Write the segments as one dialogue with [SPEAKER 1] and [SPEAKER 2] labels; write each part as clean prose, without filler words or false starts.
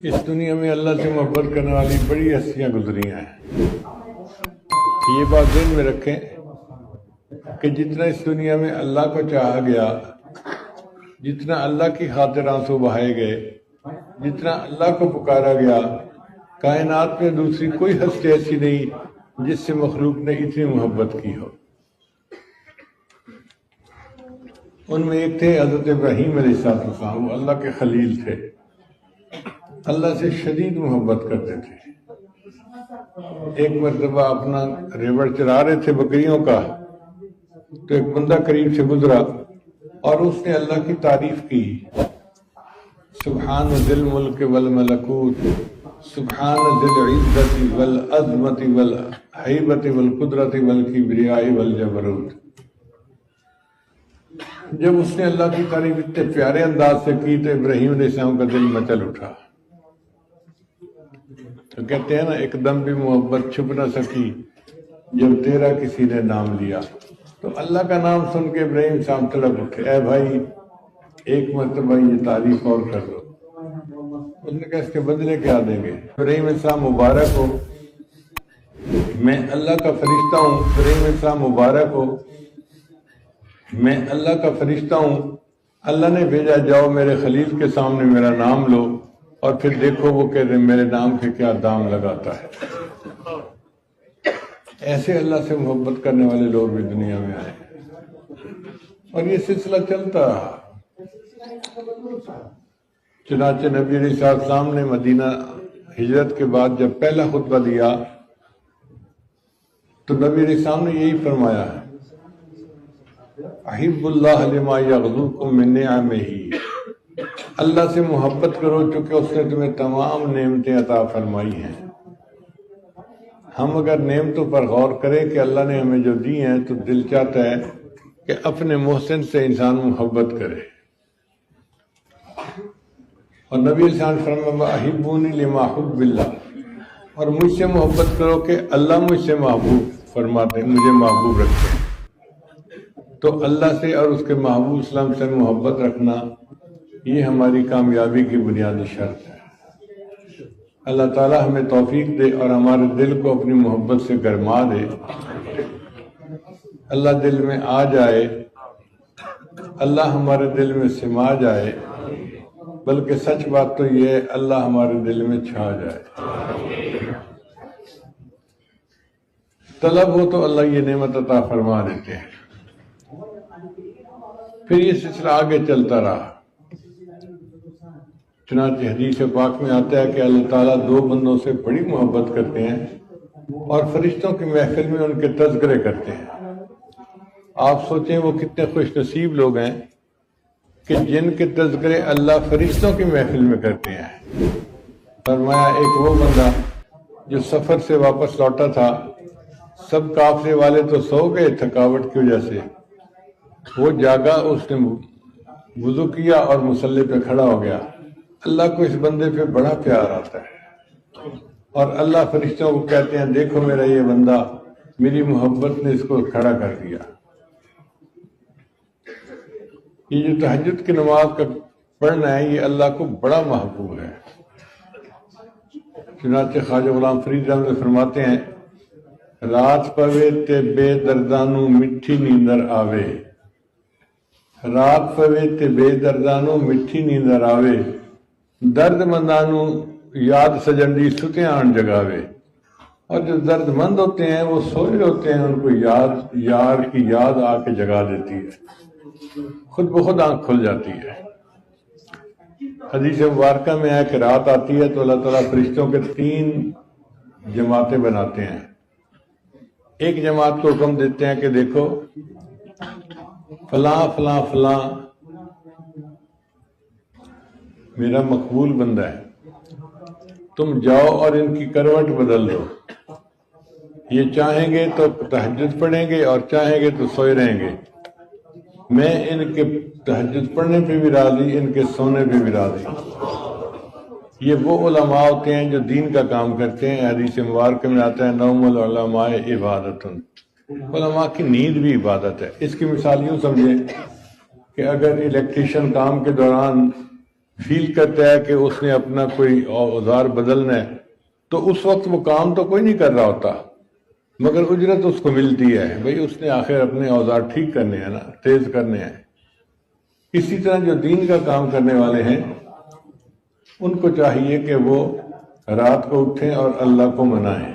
[SPEAKER 1] اس دنیا میں اللہ سے محبت کرنے والی بڑی ہستیاں گزری ہیں۔ یہ بات ذہن میں رکھیں کہ جتنا اس دنیا میں اللہ کو چاہا گیا، جتنا اللہ کی خاطر آنسو بہائے گئے، جتنا اللہ کو پکارا گیا، کائنات میں دوسری کوئی ہستی ایسی نہیں جس سے مخلوق نے اتنی محبت کی ہو۔ ان میں ایک تھے حضرت ابراہیم علیہ السلام، وہ اللہ کے خلیل تھے، اللہ سے شدید محبت کرتے تھے۔ ایک مرتبہ اپنا ریوڑ چرا رہے تھے بکریوں کا، تو ایک بندہ قریب سے گزرا اور اس نے اللہ کی تعریف کی، سبحان ذی الملک والملکوت، سبحان ذی العزت والعظمت والہیبت والقدرت والکبریاء والجبروت۔ جب اس نے اللہ کی تعریف اتنے پیارے انداز سے کی تو ابراہیم علیہ السلام کا دل مچل اٹھا۔ تو کہتے ہیں نا، ایک دم بھی محبت چھپ نہ سکی جب تیرا کسی نے نام لیا۔ تو اللہ کا نام سن کے ابراہیم صاحب تڑپ اٹھے، اے بھائی ایک مرتبہ یہ تعریف اور کر دو۔ اس نے کہا اس کے بدلے کیا دیں گے؟ ابراہیم السلام مبارک ہو، میں اللہ کا فرشتہ ہوں۔ ابراہیم السلام مبارک ہو، میں اللہ کا فرشتہ ہوں، اللہ نے بھیجا، جاؤ میرے خلیل کے سامنے میرا نام لو، اور پھر دیکھو وہ کہہ رہے میرے نام کے کیا دام لگاتا ہے۔ ایسے اللہ سے محبت کرنے والے لوگ بھی دنیا میں آئے، اور یہ سلسلہ چلتا رہا۔ چنانچہ نبی علیہ السلام نے مدینہ ہجرت کے بعد جب پہلا خطبہ دیا تو نبی علیہ السلام نے یہی فرمایا ہے، احب اللہ لما یغزوکم من نعمہ، اللہ سے محبت کرو چونکہ اس نے تمہیں تمام نعمتیں عطا فرمائی ہیں۔ ہم اگر نعمتوں پر غور کریں کہ اللہ نے ہمیں جو دی ہیں تو دل چاہتا ہے کہ اپنے محسن سے انسان محبت کرے، اور نبی علیہ السلام نے فرمایا احبونی لما حب اللہ، اور مجھ سے محبت کرو کہ اللہ مجھ سے محبوب فرماتے ہیں، مجھے محبوب رکھتے ہیں۔ تو اللہ سے اور اس کے محبوب اسلام سے محبت رکھنا یہ ہماری کامیابی کی بنیادی شرط ہے۔ اللہ تعالی ہمیں توفیق دے اور ہمارے دل کو اپنی محبت سے گرما دے۔ اللہ دل میں آ جائے، اللہ ہمارے دل میں سما جائے، بلکہ سچ بات تو یہ ہے اللہ ہمارے دل میں چھا جائے۔ طلب ہو تو اللہ یہ نعمت عطا فرما دیتے ہیں۔ پھر یہ سلسلہ آگے چلتا رہا۔ چنانچہ حدیث پاک میں آتا ہے کہ اللہ تعالیٰ دو بندوں سے بڑی محبت کرتے ہیں اور فرشتوں کی محفل میں ان کے تذکرے کرتے ہیں۔ آپ سوچیں وہ کتنے خوش نصیب لوگ ہیں کہ جن کے تذکرے اللہ فرشتوں کی محفل میں کرتے ہیں۔ فرمایا ایک وہ بندہ جو سفر سے واپس لوٹا تھا، سب قافلے والے تو سو گئے تھکاوٹ کی وجہ سے، وہ جاگا، اس نے وضو کیا اور مصلی پہ کھڑا ہو گیا۔ اللہ کو اس بندے پہ بڑا پیار آتا ہے، اور اللہ فرشتوں کو کہتے ہیں دیکھو میرا یہ بندہ، میری محبت نے اس کو کھڑا کر دیا۔ یہ جو تہجد کی نماز کا پڑھنا ہے یہ اللہ کو بڑا محبوب ہے۔ چنانچہ خواجہ غلام فرید احمد فرماتے ہیں، رات پوے تے بے دردانو مٹھی نیندر آوے، رات پوے تے بے دردانو مٹھی نیندر آوے، درد مندانو یاد سجنڈی ستے آن جگاوے۔ اور جو درد مند ہوتے ہیں وہ سوئے ہوتے ہیں، ان کو یار کی یاد آ کے جگا دیتی ہے، خود بخود آنکھ کھل جاتی ہے۔ حدیث مبارکہ میں ہے کہ رات آتی ہے تو اللہ تعالیٰ فرشتوں کے 3 جماعتیں بناتے ہیں۔ ایک جماعت کو حکم دیتے ہیں کہ دیکھو فلاں فلاں فلاں میرا مقبول بندہ ہے، تم جاؤ اور ان کی کروٹ بدل دو، یہ چاہیں گے تو تہجد پڑھیں گے اور چاہیں گے تو سوئے رہیں گے، میں ان کے تہجد پڑھنے پہ بھی راضی، ان کے سونے پہ بھی راضی۔ یہ وہ علماء ہوتے ہیں جو دین کا کام کرتے ہیں۔ حدیث مبارکہ میں آتا ہے نوم العلماء عبادت، علماء کی نیند بھی عبادت ہے۔ اس کی مثال یوں سمجھیں کہ اگر الیکٹریشین کام کے دوران فیل کرتا ہے کہ اس نے اپنا کوئی اوزار بدلنا ہے تو اس وقت وہ کام تو کوئی نہیں کر رہا ہوتا، مگر اجرت اس کو ملتی ہے، بھئی اس نے آخر اپنے اوزار ٹھیک کرنے ہیں نا، تیز کرنے ہیں۔ اسی طرح جو دین کا کام کرنے والے ہیں ان کو چاہیے کہ وہ رات کو اٹھیں اور اللہ کو منائیں۔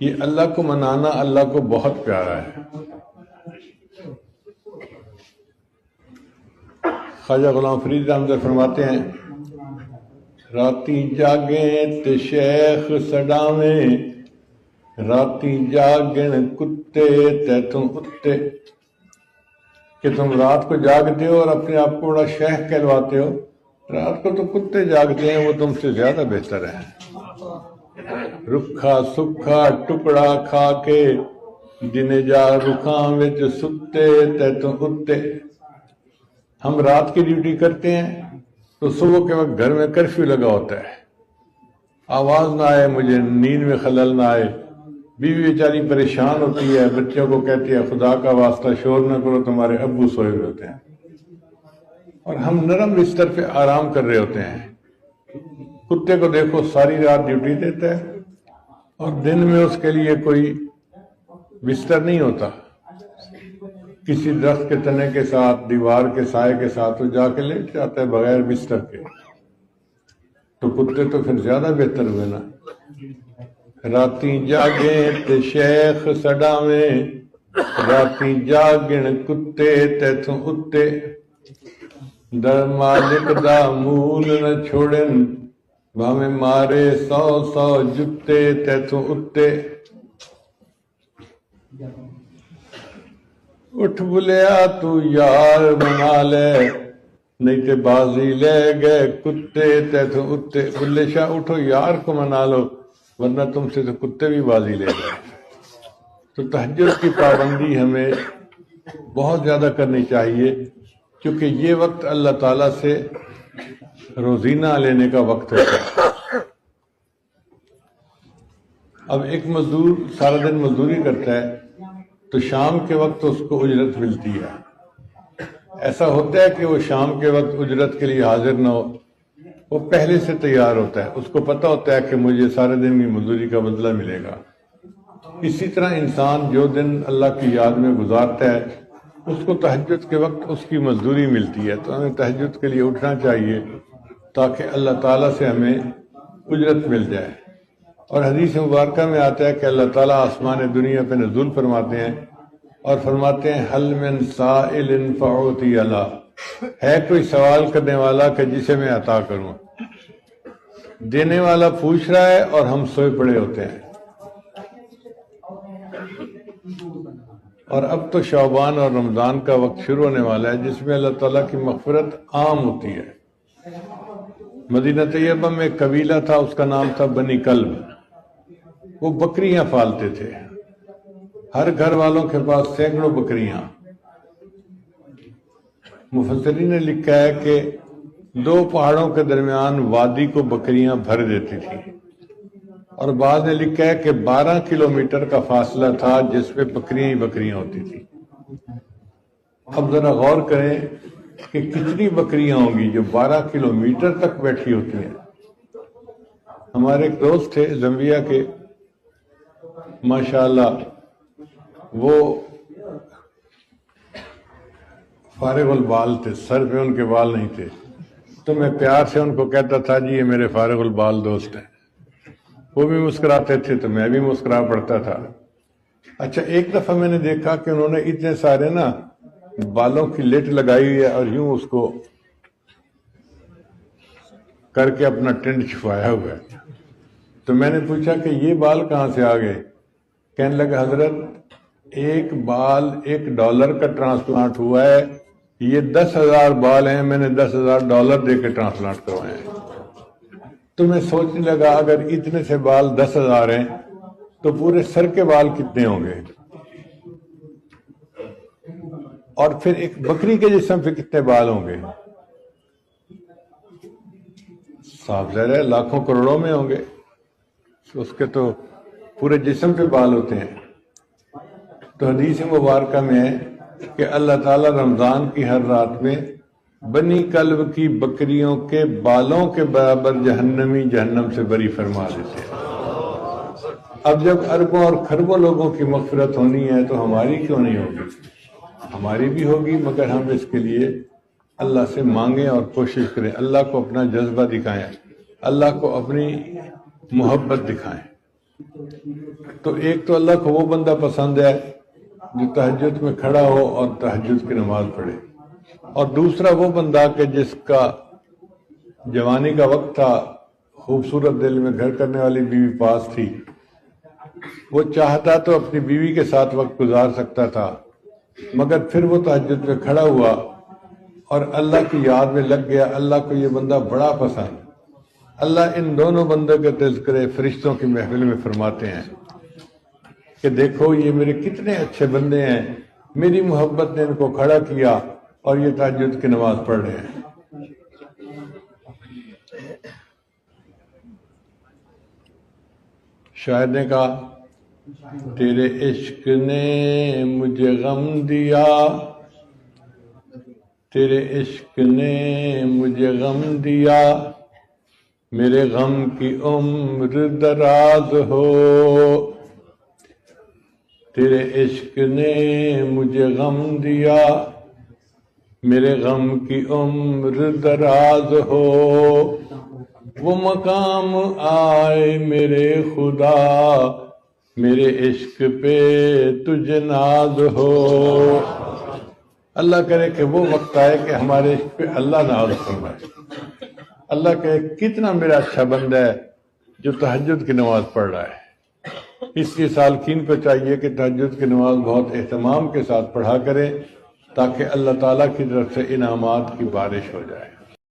[SPEAKER 1] یہ اللہ کو منانا اللہ کو بہت پیارا ہے۔ خواجہ غلام فرید احمد فرماتے ہیں، راتی جاگیں تے شیخ سڈاویں، راتی جاگن کتے تے تم اتے، کہ تم رات کو جاگتے ہو اور اپنے آپ کو بڑا شیخ کہلواتے ہو، رات کو تو کتے جاگتے ہیں، وہ تم سے زیادہ بہتر ہیں۔ رکھا سکھا ٹکڑا کھا کے دن جا رکھاں وچ ستے تے تم اتے۔ ہم رات کی ڈیوٹی کرتے ہیں تو صبح کے وقت گھر میں کرفیو لگا ہوتا ہے، آواز نہ آئے، مجھے نیند میں خلل نہ آئے، بیوی بیچاری پریشان ہوتی ہے، بچوں کو کہتی ہے خدا کا واسطہ شور نہ کرو، تمہارے ابو سوئے ہوئے ہوتے ہیں، اور ہم نرم بستر پہ آرام کر رہے ہوتے ہیں۔ کتے کو دیکھو ساری رات ڈیوٹی دیتا ہے اور دن میں اس کے لیے کوئی بستر نہیں ہوتا، کسی درخت کے تنے کے ساتھ، دیوار کے سائے کے ساتھ وہ جا کے لیٹ جاتا ہے بغیر بستر کے۔ تو کتے تو پھر زیادہ بہتر ہوئے نا۔ راتی جاگیں تے شیخ سڈاویں، راتی جاگن کتے تے تھوں اتے، در مالک دا مول نہ چھوڑن، بھاویں مارے 100 جتے تے تھوں اتے۔ اٹھ بلیا تو یار منا لے، نہیں تے بازی لے گئے کتے تے تھوں اتے۔ بلے شاہ اٹھو یار کو منا لو، ورنہ تم سے تو کتے بھی بازی لے گئے۔ تو تہجد کی پابندی ہمیں بہت زیادہ کرنی چاہیے، کیونکہ یہ وقت اللہ تعالیٰ سے روزینہ لینے کا وقت ہوتا ہے۔ اب ایک مزدور سارا دن مزدوری کرتا ہے تو شام کے وقت اس کو اجرت ملتی ہے۔ ایسا ہوتا ہے کہ وہ شام کے وقت اجرت کے لیے حاضر نہ ہو، وہ پہلے سے تیار ہوتا ہے، اس کو پتہ ہوتا ہے کہ مجھے سارے دن کی مزدوری کا بدلہ ملے گا۔ اسی طرح انسان جو دن اللہ کی یاد میں گزارتا ہے اس کو تہجد کے وقت اس کی مزدوری ملتی ہے۔ تو ہمیں تہجد کے لیے اٹھنا چاہیے تاکہ اللہ تعالیٰ سے ہمیں اجرت مل جائے۔ اور حدیث مبارکہ میں آتا ہے کہ اللہ تعالیٰ آسمان دنیا پہ نزول فرماتے ہیں اور فرماتے ہیں حل من سائل فاعطی اللہ، ہے کوئی سوال کرنے والا کہ جسے میں عطا کروں۔ دینے والا پوچھ رہا ہے اور ہم سوئے پڑے ہوتے ہیں۔ اور اب تو شعبان اور رمضان کا وقت شروع ہونے والا ہے جس میں اللہ تعالیٰ کی مغفرت عام ہوتی ہے۔ مدینہ طیبہ میں ایک قبیلہ تھا، اس کا نام تھا بنی کلب۔ وہ بکریاں پالتے تھے، ہر گھر والوں کے پاس سینکڑوں بکریاں۔ مفسرین نے لکھا ہے کہ 2 پہاڑوں کے درمیان وادی کو بکریاں بھر دیتی تھیں، اور بعض نے لکھا ہے کہ 12 کلومیٹر کا فاصلہ تھا جس پہ بکریاں ہی بکریاں ہوتی تھیں۔ اب ذرا غور کریں کہ کتنی بکریاں ہوں گی جو 12 کلومیٹر تک بیٹھی ہوتی ہیں۔ ہمارے ایک دوست تھے زمبیا کے، ماشاءاللہ وہ فارغ البال تھے، سر پہ ان کے بال نہیں تھے، تو میں پیار سے ان کو کہتا تھا جی یہ میرے فارغ البال دوست ہیں۔ وہ بھی مسکراتے تھے تو میں بھی مسکرا پڑتا تھا۔ اچھا ایک دفعہ میں نے دیکھا کہ انہوں نے اتنے سارے نا بالوں کی لٹ لگائی ہوئی ہے اور یوں اس کو کر کے اپنا ٹینٹ چھپایا ہوا ہے۔ تو میں نے پوچھا کہ یہ بال کہاں سے آ گئے؟ کہنے لگا حضرت ایک بال $1 کا ٹرانسپلانٹ ہوا ہے، یہ 10,000 بال ہیں، میں نے $10,000 دے کے ٹرانسپلانٹ کروائے ہیں۔ تو میں سوچنے لگا اگر اتنے سے بال 10,000 ہیں تو پورے سر کے بال کتنے ہوں گے، اور پھر ایک بکری کے جسم پہ کتنے بال ہوں گے؟ صاف ظاہر ہے لاکھوں کروڑوں میں ہوں گے، اس کے تو پورے جسم پہ بال ہوتے ہیں۔ تو حدیث مبارکہ میں ہے کہ اللہ تعالیٰ رمضان کی ہر رات میں بنی کلب کی بکریوں کے بالوں کے برابر جہنمی جہنم سے بری فرما دیتے ہیں۔ اب جب اربوں اور کھربوں لوگوں کی مغفرت ہونی ہے تو ہماری کیوں نہیں ہوگی؟ ہماری بھی ہوگی، مگر ہم اس کے لیے اللہ سے مانگیں اور کوشش کریں، اللہ کو اپنا جذبہ دکھائیں، اللہ کو اپنی محبت دکھائیں۔ تو ایک تو اللہ کو وہ بندہ پسند ہے جو تہجد میں کھڑا ہو اور تہجد کی نماز پڑھے، اور دوسرا وہ بندہ کہ جس کا جوانی کا وقت تھا، خوبصورت دل میں گھر کرنے والی بیوی پاس تھی، وہ چاہتا تو اپنی بیوی کے ساتھ وقت گزار سکتا تھا، مگر پھر وہ تہجد میں کھڑا ہوا اور اللہ کی یاد میں لگ گیا۔ اللہ کو یہ بندہ بڑا پسند۔ اللہ ان دونوں بندوں کے تذکرے فرشتوں کی محفل میں فرماتے ہیں کہ دیکھو یہ میرے کتنے اچھے بندے ہیں، میری محبت نے ان کو کھڑا کیا اور یہ تہجد کی نماز پڑھ رہے ہیں۔ شاعر نے کہا تیرے عشق نے مجھے غم دیا، تیرے عشق نے مجھے غم دیا، میرے غم کی عمر دراز ہو، تیرے عشق نے مجھے غم دیا، میرے غم کی عمر دراز ہو، وہ مقام آئے میرے خدا، میرے عشق پہ تجھ ناز ہو۔ اللہ کرے کہ وہ وقت آئے کہ ہمارے عشق پہ اللہ ناز فرمائے، اللہ کہے کتنا میرا اچھا بندہ ہے جو تہجد کی نماز پڑھ رہا ہے۔ اس لیے سالکین کو چاہیے کہ تہجد کی نماز بہت اہتمام کے ساتھ پڑھا کرے تاکہ اللہ تعالیٰ کی طرف سے انعامات کی بارش ہو جائے۔